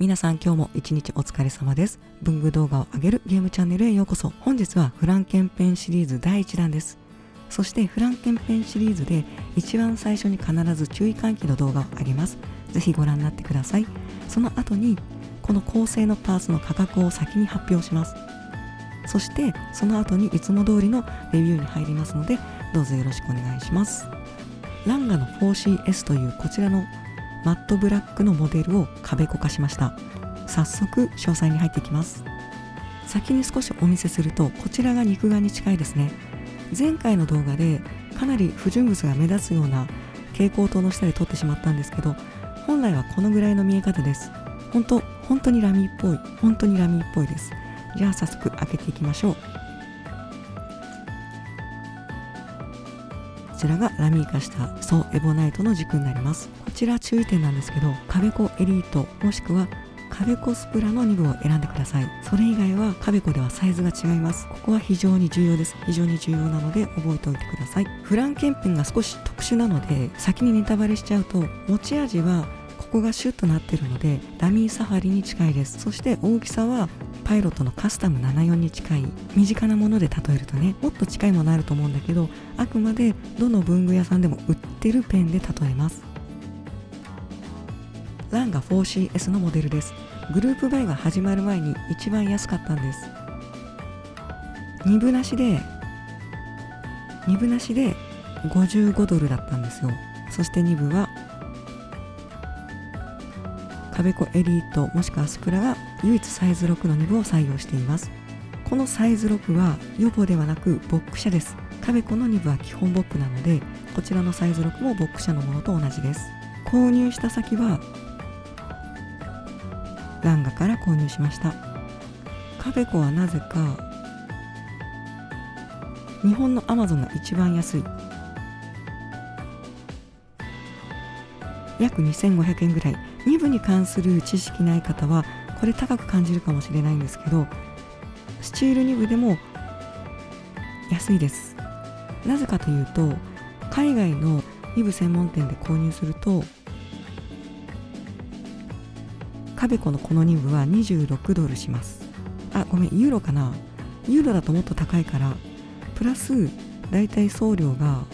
皆さん今日も一日お疲れ様です。文具動画を上げるゲームチャンネルへようこそ。本日はフランケンペンシリーズ第1弾です。そしてフランケンペンシリーズで一番最初に必ず注意喚起の動画を上げます。ぜひご覧になってください。その後にこの構成のパーツの価格を先に発表します。そしてその後にいつも通りのレビューに入りますので、どうぞよろしくお願いします。ランガの 4CS というこちらのマットブラックのモデルを壁子化しました。早速詳細に入っていきます。先に少しお見せすると、こちらが肉眼に近いですね。前回の動画でかなり不純物が目立つような蛍光灯の下で撮ってしまったんですけど、本来はこのぐらいの見え方です。本当にラミーっぽい、本当にラミーっぽいです。じゃあ早速開けていきましょう。こちらがラミー化したソーエボナイトの軸になります。こちら注意点なんですけど、壁子エリートもしくは壁子スプラの2部を選んでください。それ以外は壁子ではサイズが違います。ここは非常に重要です。非常に重要なので覚えておいてください。フランケンペンが少し特殊なので先にネタバレしちゃうと、持ち味はここがシュッとなっているのでダミーサファリに近いです。そして大きさはパイロットのカスタム74に近い、身近なもので例えるとね、もっと近いものあると思うんだけど、あくまでどの文具屋さんでも売ってるペンで例えます。ランガ 4CS のモデルです。グループバイが始まる前に一番安かったんです。2部なしで55ドルだったんですよ。そして2部は壁子エリートもしくはスプラが唯一サイズ6の2部を採用しています。このサイズ6は予ボではなくボック社です。壁子の2部は基本ボックなので、こちらのサイズ6もボック社のものと同じです。購入した先はランガから購入しました。壁子はなぜか日本の Amazon が一番安い、約2500円ぐらい。2部に関する知識ない方はこれ高く感じるかもしれないんですけど、スチール2部でも安いです。なぜかというと、海外の2部専門店で購入すると壁子のこの2部は26ドルします。ごめん、ユーロかな。ユーロだともっと高いから、プラスだいたい送料が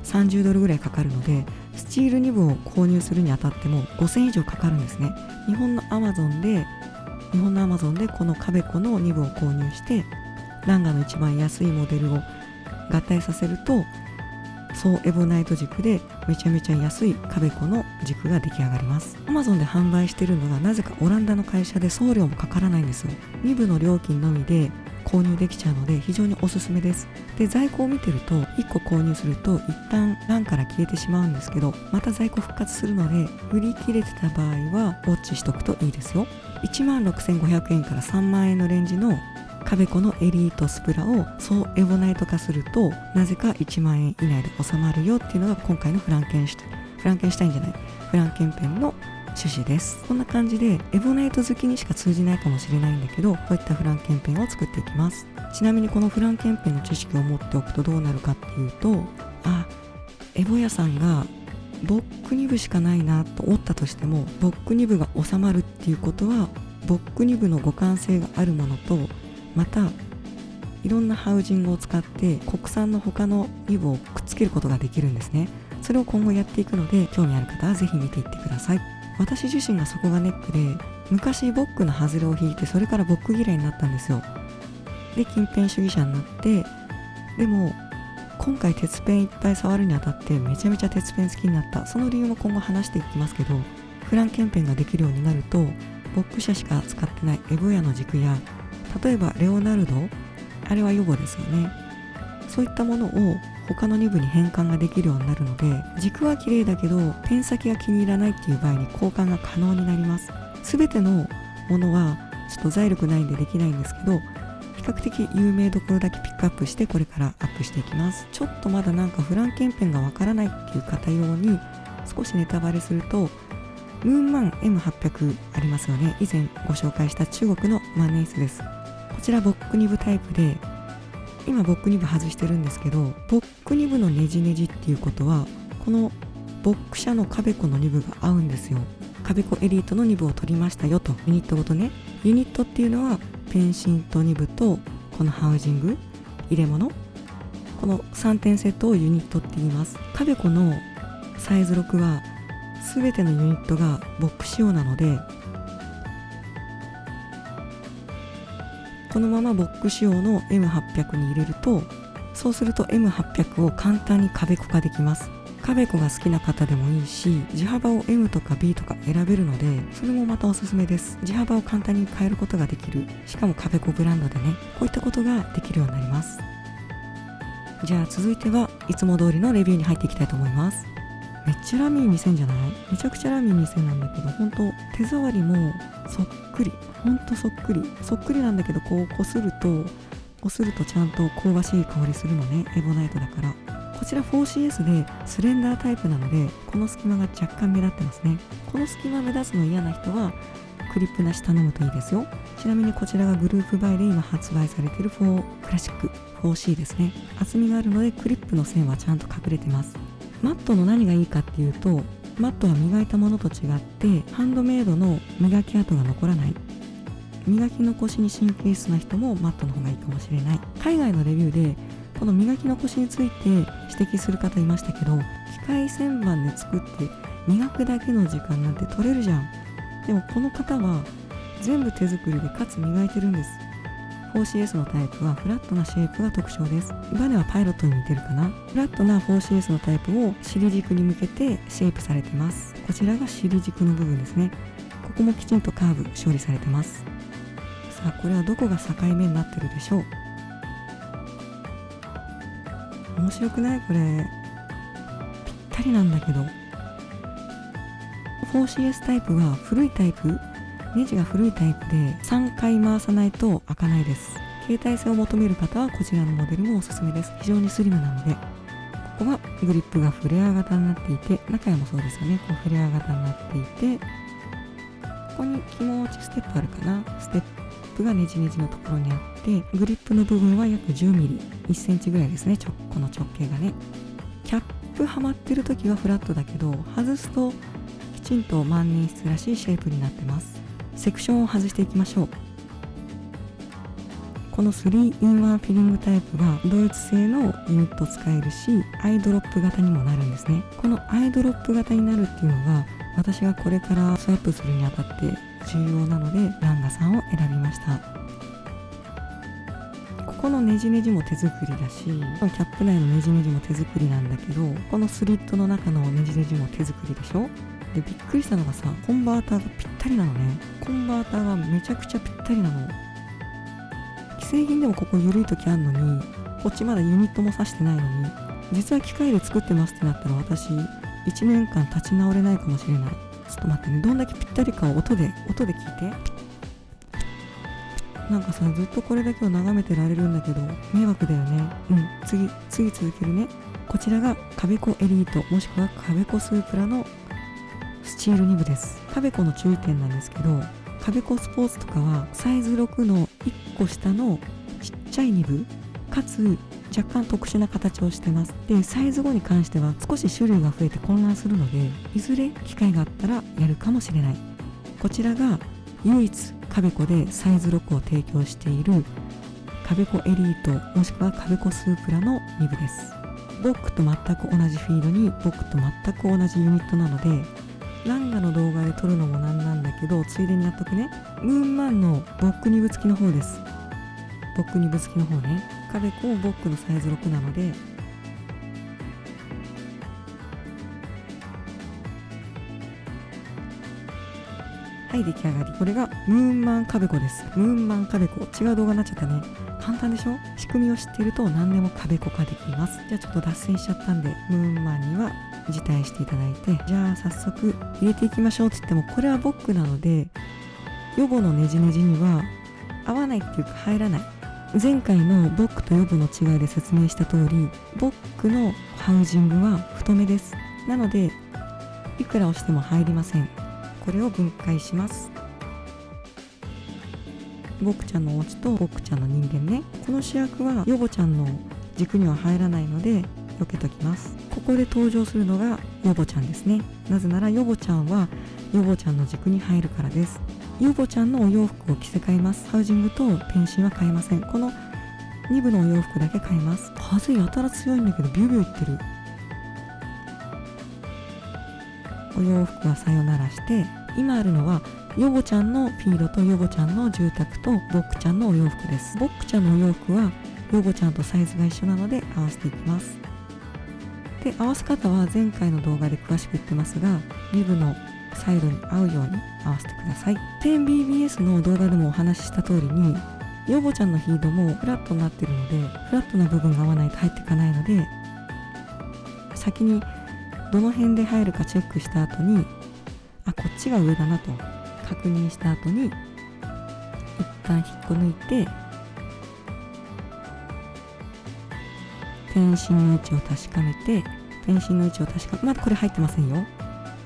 30ドルぐらいかかるので、スチール2部を購入するにあたっても5000円以上かかるんですね。日本の Amazon でこの壁子の2部を購入して、ランガの一番安いモデルを合体させると、ソーエボナイト軸でめちゃめちゃ安い壁子の軸が出来上がります。 Amazon で販売しているのがなぜかオランダの会社で、送料もかからないんですよ。2部の料金のみで購入できちゃうので非常におすすめです。で、在庫を見てると1個購入すると一旦ランから消えてしまうんですけど、また在庫復活するので、売り切れてた場合はウォッチしとくといいですよ。16,500円から3万円のレンジの壁子のエリートスプラをソーエボナイト化すると、なぜか1万円以内で収まるよっていうのが今回のフランケンペンの趣旨です。こんな感じでエボナイト好きにしか通じないかもしれないんだけど、こういったフランケンペンを作っていきます。ちなみにこのフランケンペンの知識を持っておくとどうなるかっていうと、エボ屋さんがボック2部しかないなと思ったとしても、ボック2部が収まるっていうことは、ボック2部の互換性があるものと、またいろんなハウジングを使って国産の他の2部をくっつけることができるんですね。それを今後やっていくので、興味ある方はぜひ見ていってください。私自身がそこがネックで、昔ボックのハズレを引いて、それからボック嫌いになったんですよ。で、近辺主義者になって、でも今回鉄ペンいっぱい触るにあたってめちゃめちゃ鉄ペン好きになった。その理由も今後話していきますけど、フランケンペンができるようになると、ボック社しか使ってないエボヤの軸や、例えばレオナルド、あれは予ボですよね。そういったものを他の2部に変換ができるようになるので、軸は綺麗だけどペン先が気に入らないっていう場合に交換が可能になります。すべてのものはちょっと財力ないんでできないんですけど、比較的有名どころだけピックアップしてこれからアップしていきます。ちょっとまだなんかフランケンペンがわからないっていう方用に少しネタバレすると、ムーンマン M800 ありますよね。以前ご紹介した中国の万年筆です。こちらボック2部タイプで、今ボック2部外してるんですけど、ボック2部のネジネジっていうことは、このボック社の壁子の2部が合うんですよ。壁子エリートの2部を取りましたよと。ユニットごとね。ユニットっていうのはペンシント2部とこのハウジング入れ物、この3点セットをユニットって言います。壁子のサイズ6は全てのユニットがボック仕様なので、このままボック仕様の M800 に入れると、そうすると M800 を簡単に壁子化できます。壁子が好きな方でもいいし、地幅を M とか B とか選べるので、それもまたおすすめです。地幅を簡単に変えることができる。しかも壁子ブランドでね、こういったことができるようになります。じゃあ続いてはいつも通りのレビューに入っていきたいと思います。めっちゃラミー2000じゃない？めちゃくちゃラミー2000なんだけど、ほんと手触りもそっくり。ほんとそっくりなんだけど、こうこするとちゃんと香ばしい香りするのね。エボナイトだから。こちら 4CS でスレンダータイプなので、この隙間が若干目立ってますね。この隙間目立つの嫌な人はクリップなし頼むといいですよ。ちなみにこちらがグループバイで今発売されている4クラシック 4C ですね。厚みがあるのでクリップの線はちゃんと隠れてます。マットの何がいいかっていうと、マットは磨いたものと違ってハンドメイドの磨き跡が残らない。磨き残しに神経質な人もマットの方がいいかもしれない。海外のレビューでこの磨き残しについて指摘する方いましたけど、機械旋盤で作って磨くだけの時間なんて取れるじゃん。でもこの方は全部手作りでかつ磨いてるんです。 4CS のタイプはフラットなシェイプが特徴です。バネはパイロットに似てるかな。フラットな 4CS のタイプを尻軸に向けてシェイプされてます。こちらが尻軸の部分ですね。ここもきちんとカーブ処理されてます。さあこれはどこが境目になってるでしょう。面白くない？これぴったりなんだけど。 4CS タイプは古いタイプ、ネジが古いタイプで3回回さないと開かないです。携帯性を求める方はこちらのモデルもおすすめです。非常にスリムなので。ここはグリップがフレア型になっていて、中もそうですよね。こうフレア型になっていて、ここに気持ちステップあるかな。ステップがネジネジのところにあって、グリップの部分は約 10mm、1センチぐらいですね。この直径がね。キャップはまってる時はフラットだけど、外すときちんと万年筆らしいシェイプになってます。セクションを外していきましょう。この 3-in-1 フィリングタイプはドイツ製のユニットを使えるし、アイドロップ型にもなるんですね。このアイドロップ型になるっていうのが、私がこれからスワップするにあたって重要なので、ランガさんを選びました。ここのネジネジも手作りだし、キャップ内のネジネジも手作りなんだけど、このスリットの中のネジネジも手作りでしょ。でびっくりしたのがさ、コンバーターがぴったりなのね。コンバーターがめちゃくちゃぴったりなの。既製品でもここ緩い時あるのに、こっちまだユニットも挿してないのに、実は機械で作ってますってなったら、私1年間立ち直れないかもしれない。ちょっと待ってね、どんだけぴったりかを音で聞いて。なんかさ、ずっとこれだけを眺めてられるんだけど迷惑だよね。次続けるね。こちらが壁子エリート、もしくは壁子スープラのスチール2部です。壁子の注意点なんですけど、壁子スポーツとかはサイズ6の1個下のちっちゃい2部かつ若干特殊な形をしてます。でサイズ5に関しては少し種類が増えて混乱するので、いずれ機会があったらやるかもしれない。こちらが唯一壁子でサイズ6を提供している壁子エリート、もしくは壁子スープラの2部です。ボックと全く同じフィードにボックと全く同じユニットなので、ランガの動画で撮るのもなんなんだけど、ついでにやっとくね。ムーンマンのボック2部付きの方です。ボック2部付きの方ね。壁子ボックのサイズ6なので、はい、出来上がり。これがムーンマン壁子です。ムーンマン壁子。違う動画になっちゃったね。簡単でしょ。仕組みを知っていると何でも壁子化できます。じゃあちょっと脱線しちゃったんで、ムーンマンには辞退していただいて、じゃあ早速入れていきましょうって言っても、これはボックなのでヨボのネジネジには合わないっていうか入らない。前回のボックとヨボの違いで説明した通り、ボックのハウジングは太めです。なのでいくら押しても入りません。これを分解します。ボックちゃんのお家とボックちゃんの人間ね。この主役はヨボちゃんの軸には入らないので避けときます。ここで登場するのがヨボちゃんですね。なぜならヨボちゃんはヨボちゃんの軸に入るからです。ヨボちゃんのお洋服を着せ替えます。ハウジングとペンシンは買えません。この2部のお洋服だけ買います。風やたら強いんだけどビュービューいってる。お洋服はさよならして、今あるのはヨボちゃんのフィードとヨボちゃんの住宅とボックちゃんのお洋服です。ボックちゃんのお洋服はヨボちゃんとサイズが一緒なので合わせていきます。で、合わせ方は前回の動画で詳しく言ってますが、リブのサイドに合うように合わせてください。10BBS の動画でもお話しした通りに、ヨボちゃんのフィードもフラットになってるので、フラットな部分が合わないと入っていかないので、先にどの辺で入るかチェックした後に、こっちが上だなと確認した後に、一旦引っこ抜いて、ペンシンの位置を確かめて、まだこれ入ってませんよ。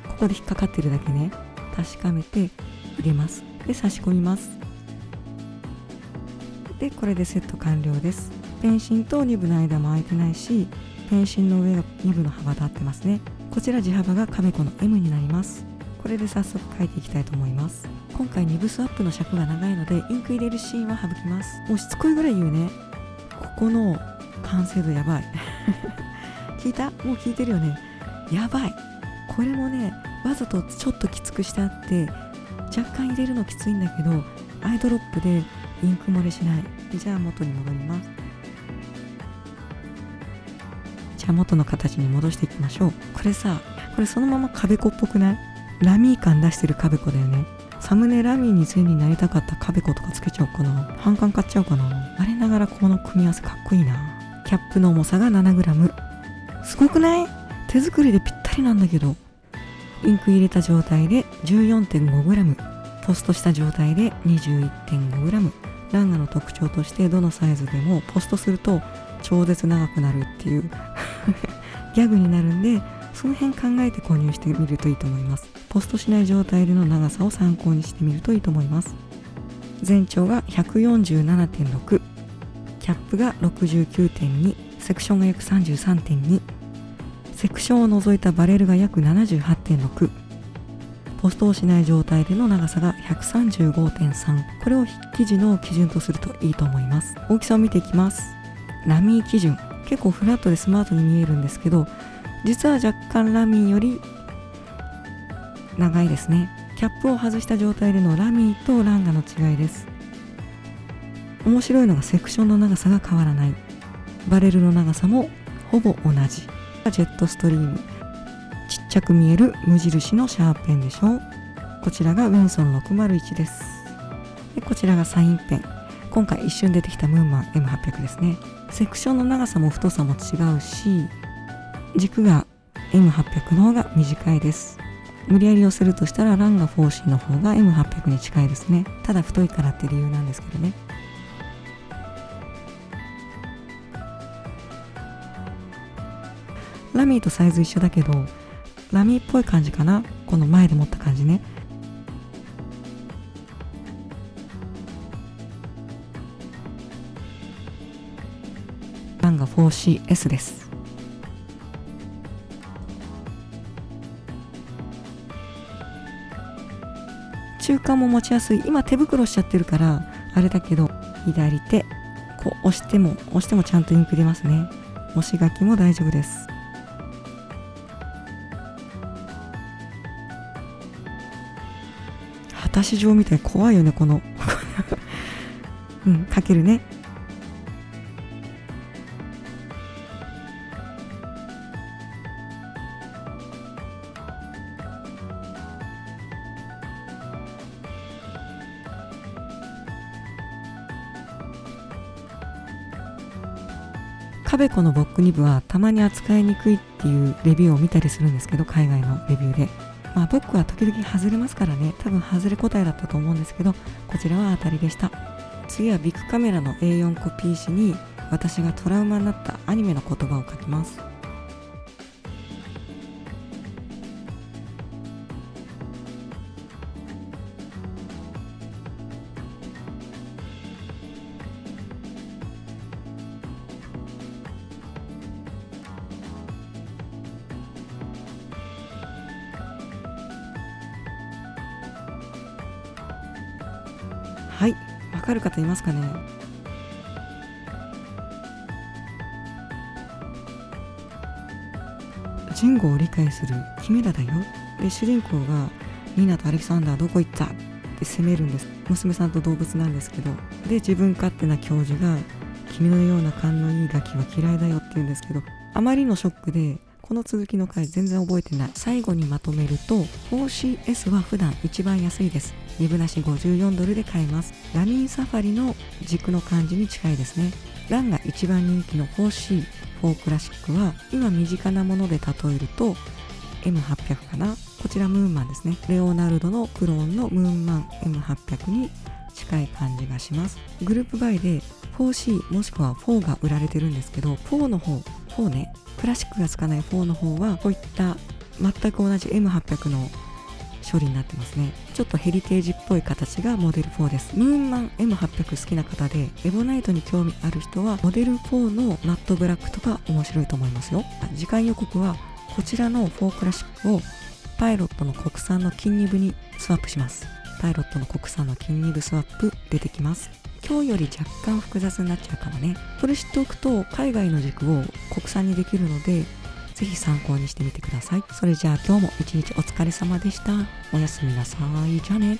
ここで引っかかってるだけね。確かめて入れます。で、差し込みます。で、これでセット完了です。ペンシンとニブの間も空いてないし、ペンシンの上がニブの幅と合ってますね。こちら地幅がカベコの M になります。これで早速書いていきたいと思います。今回ニブスワップの尺が長いので、インク入れるシーンは省きます。もうしつこいぐらい言うね。ここの完成度やばい。聞いた？もう聞いてるよね。やばい。これもね、わざとちょっときつくしてあって、若干入れるのきついんだけど、アイドロップでインク漏れしない。じゃあ元に戻ります。じゃあ元の形に戻していきましょう。これそのままカベコっぽくない？ラミー感出してるカベコだよね。サムネラミーについになりたかったカベコとかつけちゃおうかな。半缶買っちゃおうかな。我ながらこの組み合わせかっこいいな。キャップの重さが 7g。すごくない？手作りでぴったりなんだけど。インク入れた状態で 14.5g、 ポストした状態で 21.5g。 ランガの特徴としてどのサイズでもポストすると超絶長くなるっていうギャグになるんで、その辺考えて購入してみるといいと思います。ポストしない状態での長さを参考にしてみるといいと思います。全長が 147.6、 キャップが 69.2、 セクションが約 33.2、 セクションを除いたバレルが約 78.6、 ポストをしない状態での長さが 135.3。 これを生地の基準とするといいと思います。大きさを見ていきます。ラミー基準、結構フラットでスマートに見えるんですけど、実は若干ラミーより長いですね。キャップを外した状態でのラミーとランガの違いです。面白いのがセクションの長さが変わらない。バレルの長さもほぼ同じ。ジェットストリーム、ちっちゃく見える無印のシャーペンでしょ。こちらがウィンソン601です。で、こちらがサインペン。今回一瞬出てきたムーンマン M800 ですね。セクションの長さも太さも違うし、軸が M800 の方が短いです。無理やり寄せるとしたらランガ 4C の方が M800 に近いですね。ただ太いからって理由なんですけどね。ラミーとサイズ一緒だけど、ラミーっぽい感じかな。この前で持った感じね。ランガ 4CS です。中間も持ちやすい。今手袋しちゃってるからあれだけど、左手こう押してもちゃんとインク出ますね。押し書きも大丈夫です。果たし状みたい。怖いよねこの書けるね。カベコのボックニブはたまに扱いにくいっていうレビューを見たりするんですけど、海外のレビューで。ボックは時々外れますからね。多分外れ答えだったと思うんですけど、こちらは当たりでした。次はビッグカメラの A4 コピー紙に私がトラウマになったアニメの言葉を書きます。かる方いますかね。ジンゴを理解するキメラだよ。で主人公がニーナとアレキサンダーどこ行ったって責めるんです。娘さんと動物なんですけど、で自分勝手な教授が君のような勘のいいガキは嫌いだよって言うんですけど、あまりのショックでこの続きの回全然覚えてない。最後にまとめると 4CS は普段一番安いです。2分なし$54で買えます。ラミンサファリの軸の感じに近いですね。ランが一番人気の 4C4 クラシックは今身近なもので例えると M800 かな。こちらムーンマンですね。レオナルドのクローンのムーンマン M800 に近い感じがします。グループバイで 4C もしくは4が売られてるんですけど、4の方、4ね、クラシックがつかない4の方はこういった全く同じ M800 の処理になってますね。ちょっとヘリテージっぽい形がモデル4です。ムーンマン M800 好きな方でエボナイトに興味ある人はモデル4のマットブラックとか面白いと思いますよ。次回予告はこちらの4クラシックをパイロットの国産の金2部にスワップします。パイロットの国産の金2部スワップ出てきます。今日より若干複雑になっちゃうかもね。これ知っておくと海外の軸を国産にできるのでぜひ参考にしてみてください。それじゃあ今日も一日お疲れ様でした。おやすみなさい。じゃあね。